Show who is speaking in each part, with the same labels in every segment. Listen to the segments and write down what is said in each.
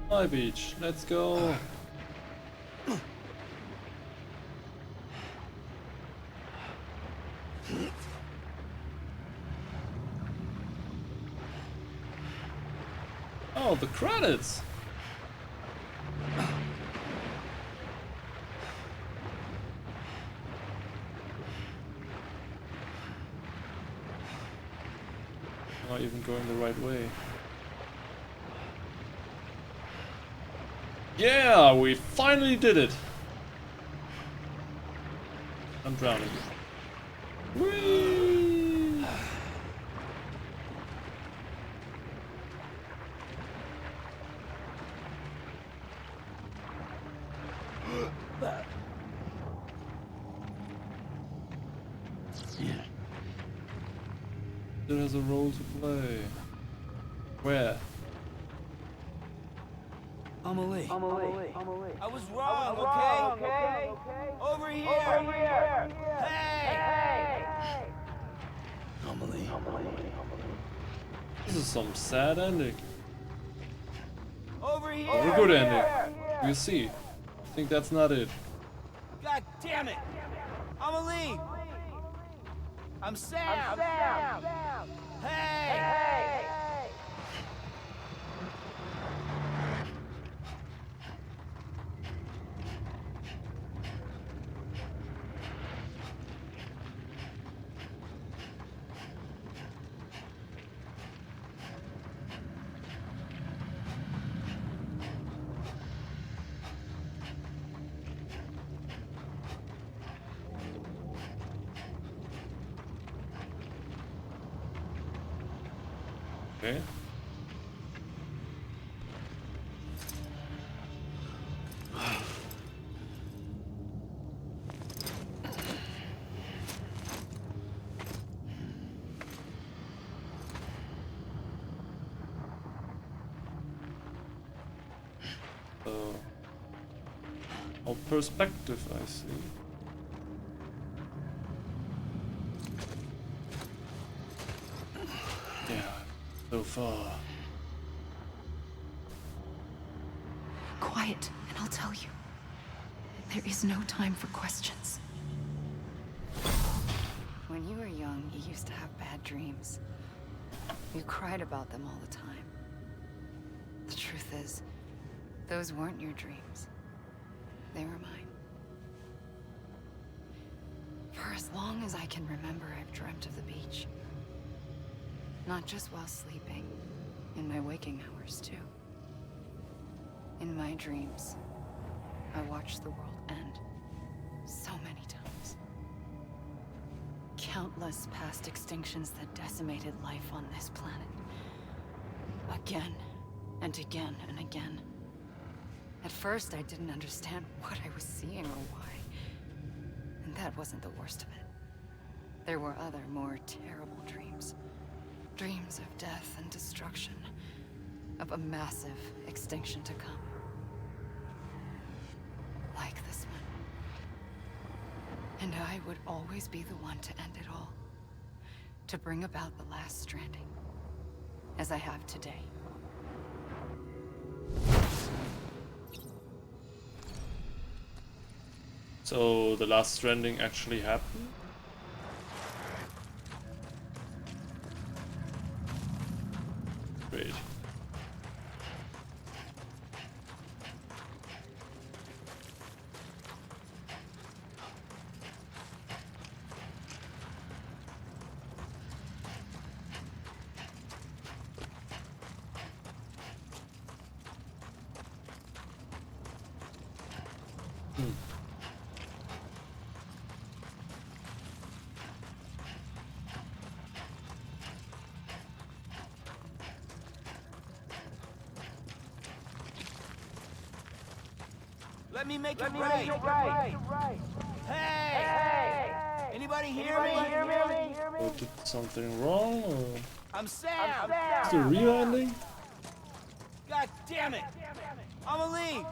Speaker 1: My beach, let's go. Oh, the credits! Not even going the right way. Yeah, we finally did it! I'm drowning. Whee! It has a role to play. Where?
Speaker 2: Amelie.
Speaker 3: I was wrong, okay? Over here! Hey!
Speaker 2: Amelie.
Speaker 1: This is some sad ending.
Speaker 3: Over here!
Speaker 1: Or a good ending. We'll see. I think that's not it.
Speaker 3: God damn it! Amelie! I'm Sam! Hey!
Speaker 1: Okay. Oh, perspective, I see. Yeah, so far.
Speaker 4: Quiet, and I'll tell you. There is no time for questions.
Speaker 5: When you were young, you used to have bad dreams. You cried about them all the time. The truth is, those weren't your dreams. They were mine. For as long as I can remember, I've dreamt of the beach. Not just while sleeping, in my waking hours too. In my dreams, I watched the world end so many times. Countless past extinctions that decimated life on this planet. Again, and again, and again. At first, I didn't understand what I was seeing or why. And that wasn't the worst of it. There were other, more terrible dreams. Dreams of death and destruction. Of a massive extinction to come. Like this one. And I would always be the one to end it all. To bring about the last stranding. As I have today.
Speaker 1: So the last Stranding actually happened? Great.
Speaker 3: Let me make it right! Hey! Anybody hear me?
Speaker 1: Or did something wrong, or
Speaker 3: I'm Sam!
Speaker 1: is the real ending?
Speaker 3: God damn it! Amelie!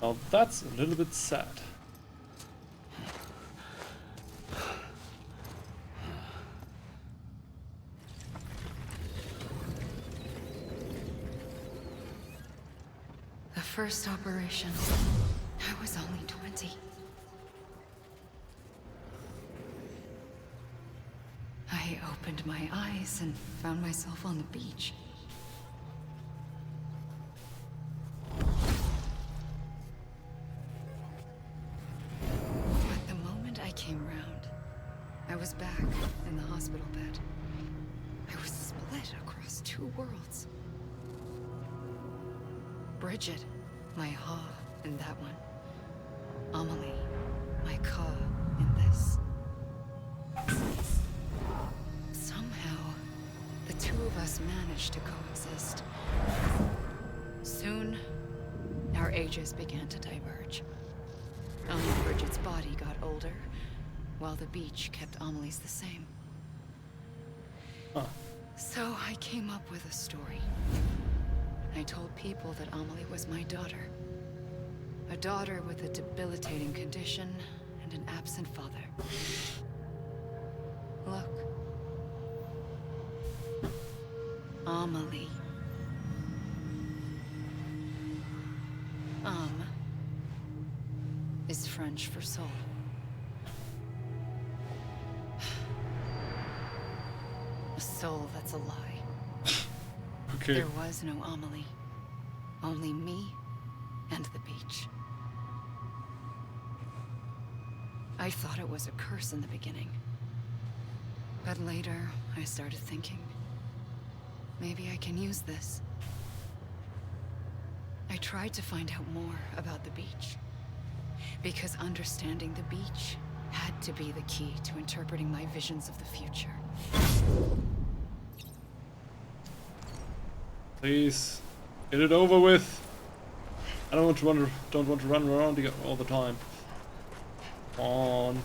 Speaker 1: Now that's a little bit sad.
Speaker 5: The first operation, I was only 20. I opened my eyes and found myself on the beach. But the moment I came round, I was back in the hospital bed. I was split across two worlds. Bridget, my Ha in that one. Amelie, my Ka in this. Somehow, the two of us managed to coexist. Soon, our ages began to diverge. Only Bridget's body got older, while the beach kept Amelie's the same.
Speaker 1: Huh.
Speaker 5: So I came up with a story. I told people that Amelie was my daughter. A daughter with a debilitating condition and an absent father. Look. Amelie. Is French for soul. A soul that's a lie.
Speaker 1: Okay.
Speaker 5: There was no Amelie. Only me and the beach. I thought it was a curse in the beginning. But later, I started thinking, maybe I can use this. I tried to find out more about the beach. Because understanding the beach had to be the key to interpreting my visions of the future.
Speaker 1: Please, get it over with. I don't want to run around all the time. Come on.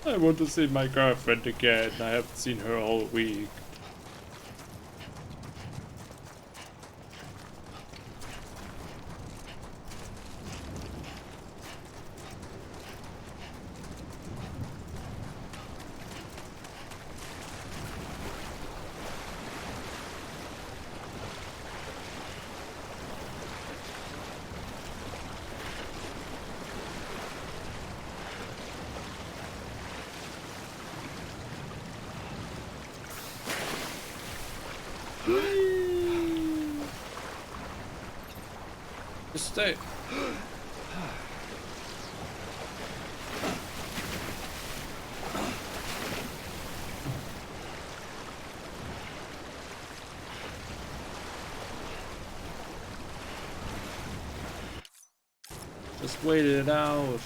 Speaker 1: I want to see my girlfriend again. I haven't seen her all week. Just stay. Just wait it out.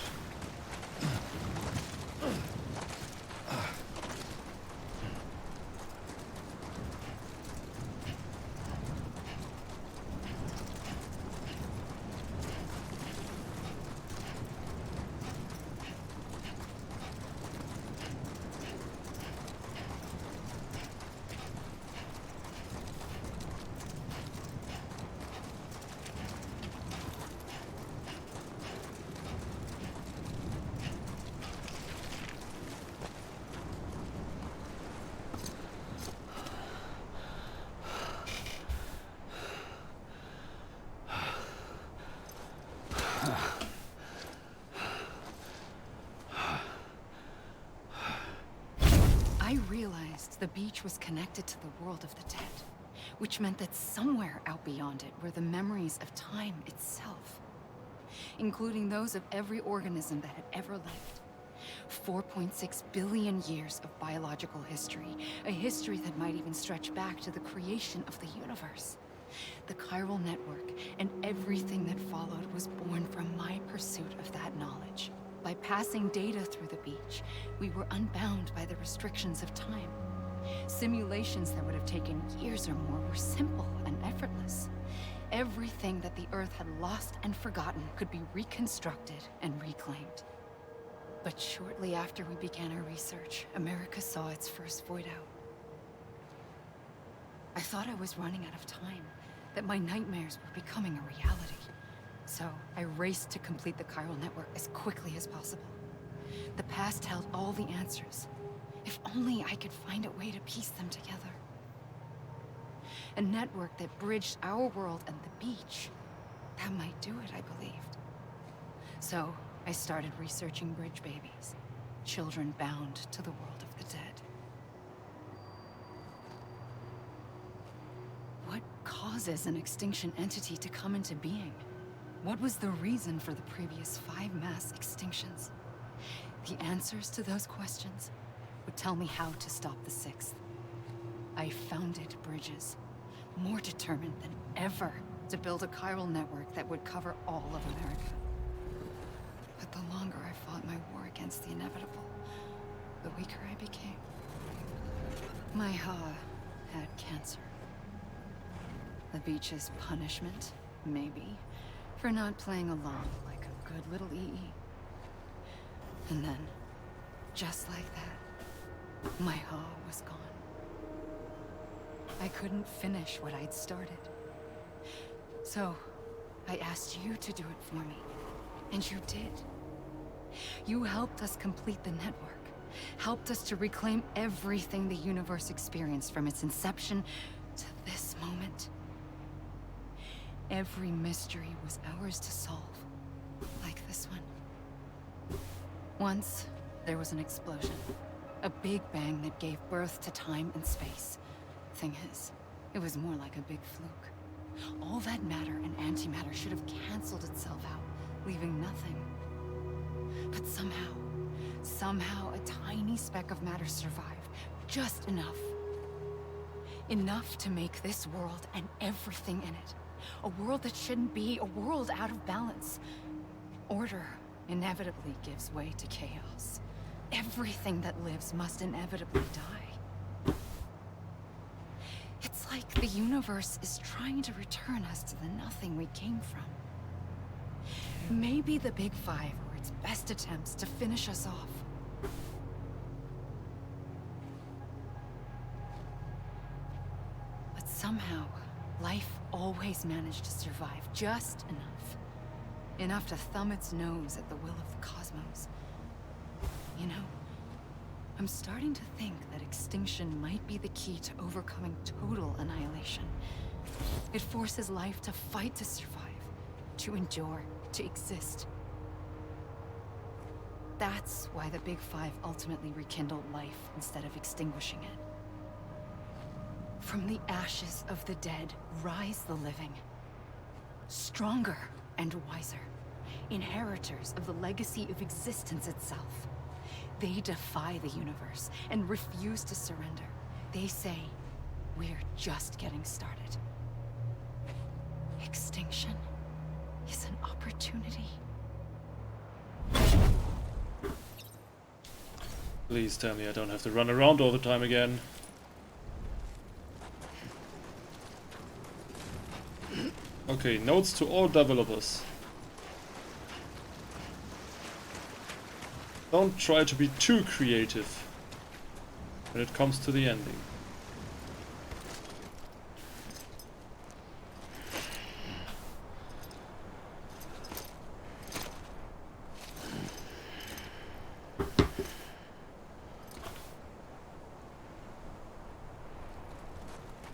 Speaker 5: I realized the beach was connected to the world of the dead, which meant that somewhere out beyond it were the memories of time itself, including those of every organism that had ever lived. 4.6 billion years of biological history, a history that might even stretch back to the creation of the universe. The chiral network and everything that followed was born from my pursuit of that knowledge. By passing data through the beach, we were unbound by the restrictions of time. Simulations that would have taken years or more were simple and effortless. Everything that the Earth had lost and forgotten could be reconstructed and reclaimed. But shortly after we began our research, America saw its first void out. I thought I was running out of time, that my nightmares were becoming a reality. So I raced to complete the chiral network as quickly as possible. The past held all the answers. If only I could find a way to piece them together. A network that bridged our world and the beach. That might do it, I believed. So I started researching bridge babies. Children bound to the world of the dead. What causes an extinction entity to come into being? What was the reason for the previous 5 mass extinctions? The answers to those questions would tell me how to stop the 6th. I founded bridges, more determined than ever to build a chiral network that would cover all of America. But the longer I fought my war against the inevitable, the weaker I became. My Ha had cancer. The beach's punishment, maybe, for not playing along like a good little EE. And then, just like that, my Ha was gone. I couldn't finish what I'd started. So, I asked you to do it for me. And you did. You helped us complete the network. Helped us to reclaim everything the universe experienced from its inception to this moment. Every mystery was ours to solve. Like this one. Once, there was an explosion. A big bang that gave birth to time and space. Thing is, it was more like a big fluke. All that matter and antimatter should have canceled itself out, leaving nothing. But somehow a tiny speck of matter survived. Just enough. Enough to make this world and everything in it. A world that shouldn't be, a world out of balance. Order inevitably gives way to chaos. Everything that lives must inevitably die. It's like the universe is trying to return us to the nothing we came from. Maybe the Big Five were its best attempts to finish us off. But somehow, life always managed to survive just enough. Enough to thumb its nose at the will of the cosmos. You know, I'm starting to think that extinction might be the key to overcoming total annihilation. It forces life to fight to survive, to endure, to exist. That's why the Big Five ultimately rekindled life instead of extinguishing it. From the ashes of the dead rise the living. Stronger and wiser. Inheritors of the legacy of existence itself. They defy the universe and refuse to surrender. They say, we're just getting started. Extinction is an opportunity.
Speaker 1: Please tell me I don't have to run around all the time again. Okay, notes to all developers. Don't try to be too creative when it comes to the ending.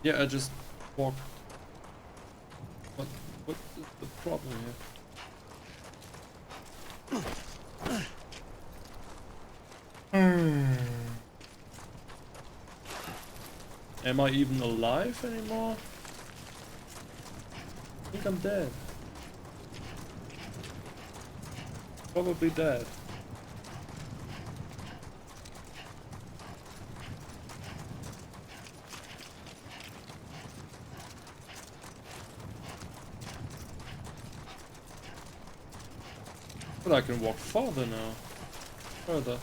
Speaker 1: Yeah, I just walk. What is the problem here? Am I even alive anymore? I think I'm dead. Probably dead. But I can walk farther now. Further.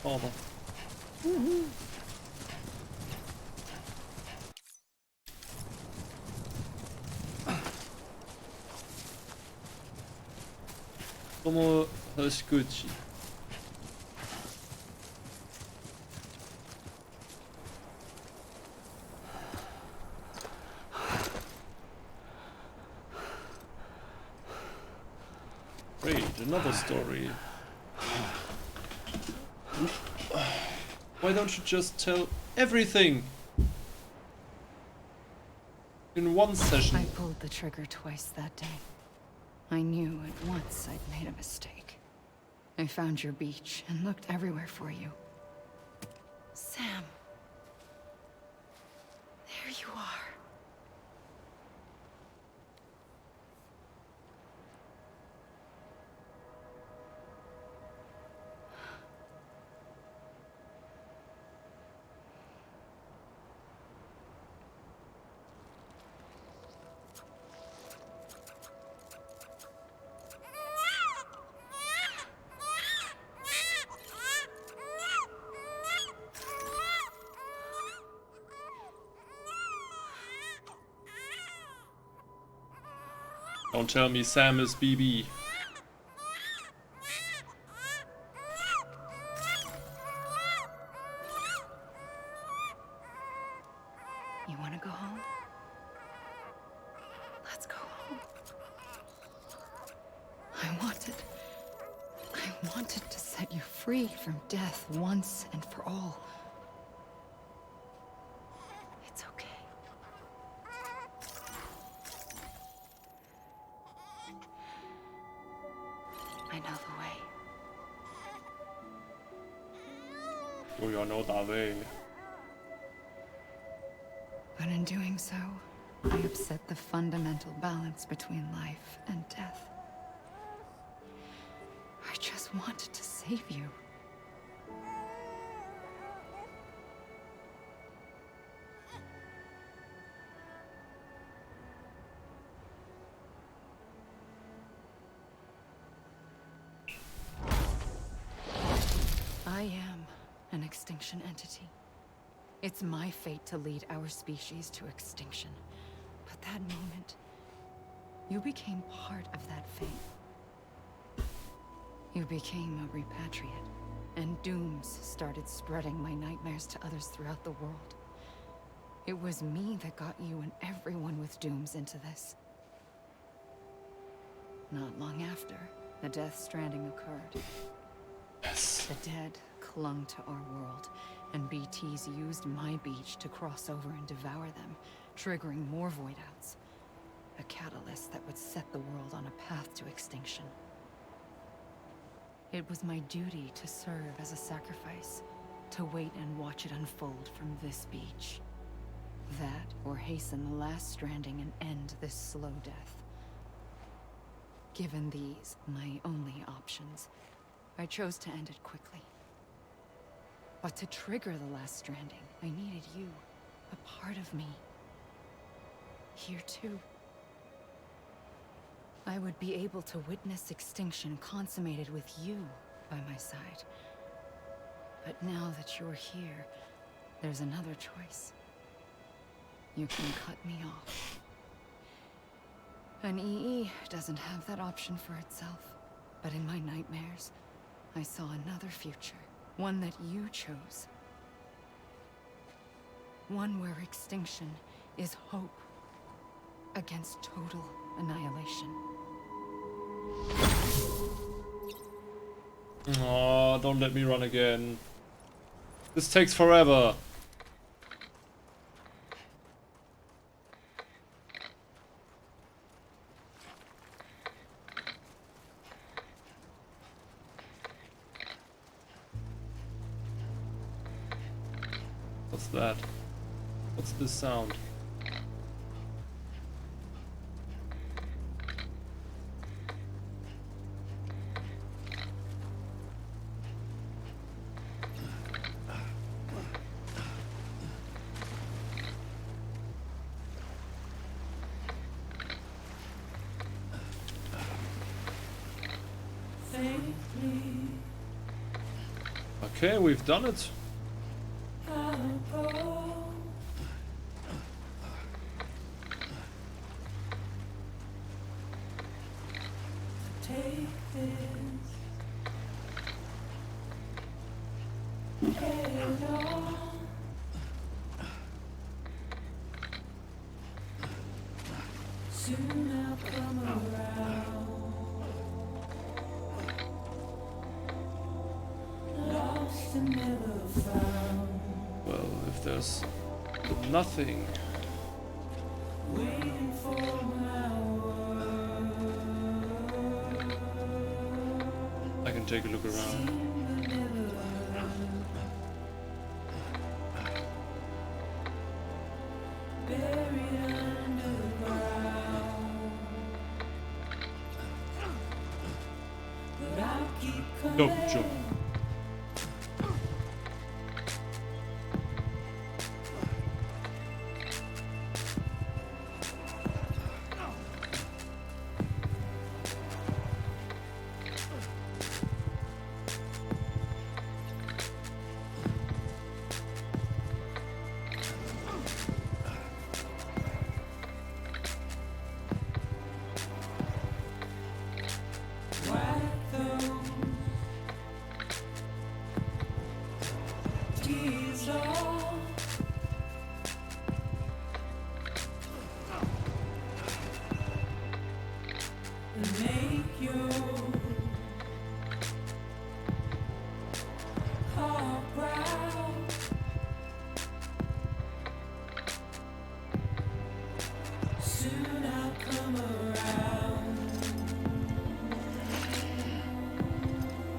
Speaker 1: Farther. Woohoo! Tomo Hashiguchi. Great, another story. Why don't you just tell everything in one
Speaker 5: I
Speaker 1: session?
Speaker 5: pulled the trigger twice that day. I knew at once I'd made a mistake. I found your beach and looked everywhere for you. Sam. There you are.
Speaker 1: Don't tell me Sam is BB.
Speaker 5: You want to go home? Let's go home. I wanted to set you free from death once and for all. It's okay. I know the way.
Speaker 1: Oh, you know that way.
Speaker 5: But in doing so, I upset the fundamental balance between life and death. I just wanted to save you. I am an extinction entity. It's my fate to lead our species to extinction. But that moment, you became part of that fate. You became a repatriate, and dooms started spreading my nightmares to others throughout the world. It was me that got you and everyone with dooms into this. Not long after, the death stranding occurred.
Speaker 1: Yes.
Speaker 5: The dead clung to our world, and BTs used my beach to cross over and devour them, triggering more void-outs. A catalyst that would set the world on a path to extinction. It was my duty to serve as a sacrifice, to wait and watch it unfold from this beach. That, or hasten the last stranding and end this slow death. Given these, my only options, I chose to end it quickly. But to trigger the last stranding, I needed you, a part of me. Here too. I would be able to witness extinction consummated with you by my side. But now that you're here, there's another choice. You can cut me off. An EE doesn't have that option for itself. But in my nightmares, I saw another future. One that you chose. One where extinction is hope against total annihilation.
Speaker 1: Oh, don't let me run again. This takes forever. What's that? What's this sound? Okay, we've done it. Well, if there's nothing. I can take a look around. Go, jump.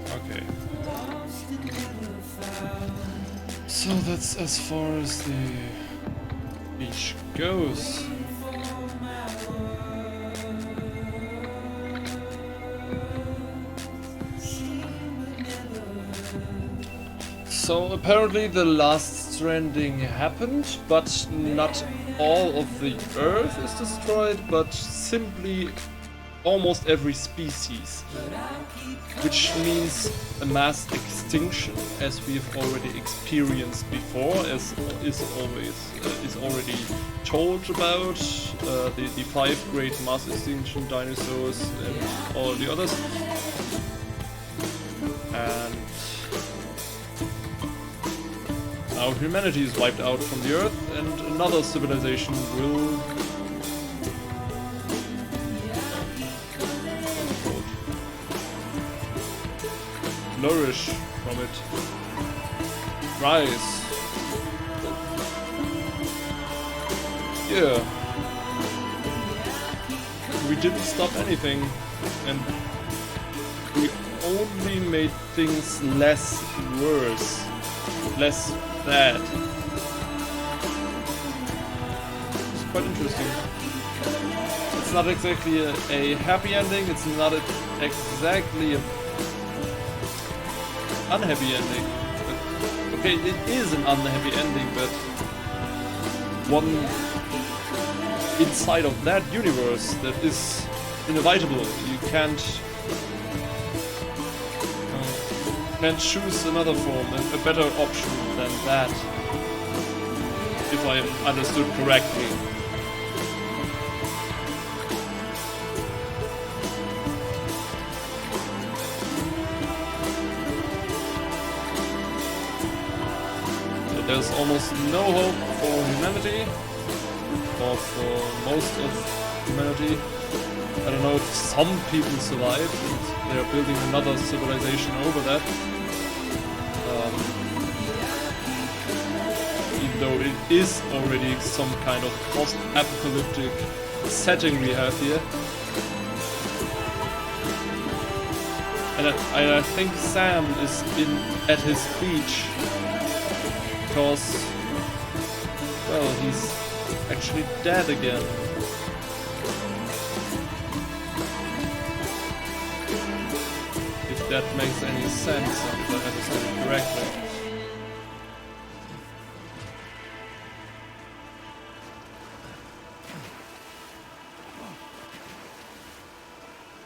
Speaker 1: Okay. So that's as far as the beach goes. So apparently the last stranding happened, but not all of the Earth is destroyed, but simply almost every species, which means a mass extinction, as we have already experienced before, as is already told about the 5 great mass extinction dinosaurs and all the others. And now humanity is wiped out from the Earth, and another civilization will flourish from it. Rise. Yeah. We didn't stop anything, and we only made things less worse, less bad. It's quite interesting. It's not exactly a happy ending, it's not exactly a unhappy ending. But, okay, it is an unhappy ending, but one inside of that universe that is inevitable. You can't choose another form, a better option than that, if I understood correctly. There's almost no hope for humanity, or for most of humanity. I don't know if some people survived and they're building another civilization over that. Even though it is already some kind of post-apocalyptic setting we have here. And I think Sam is at his beach. Because, well, he's actually dead again. If that makes any sense, if I understand it correctly.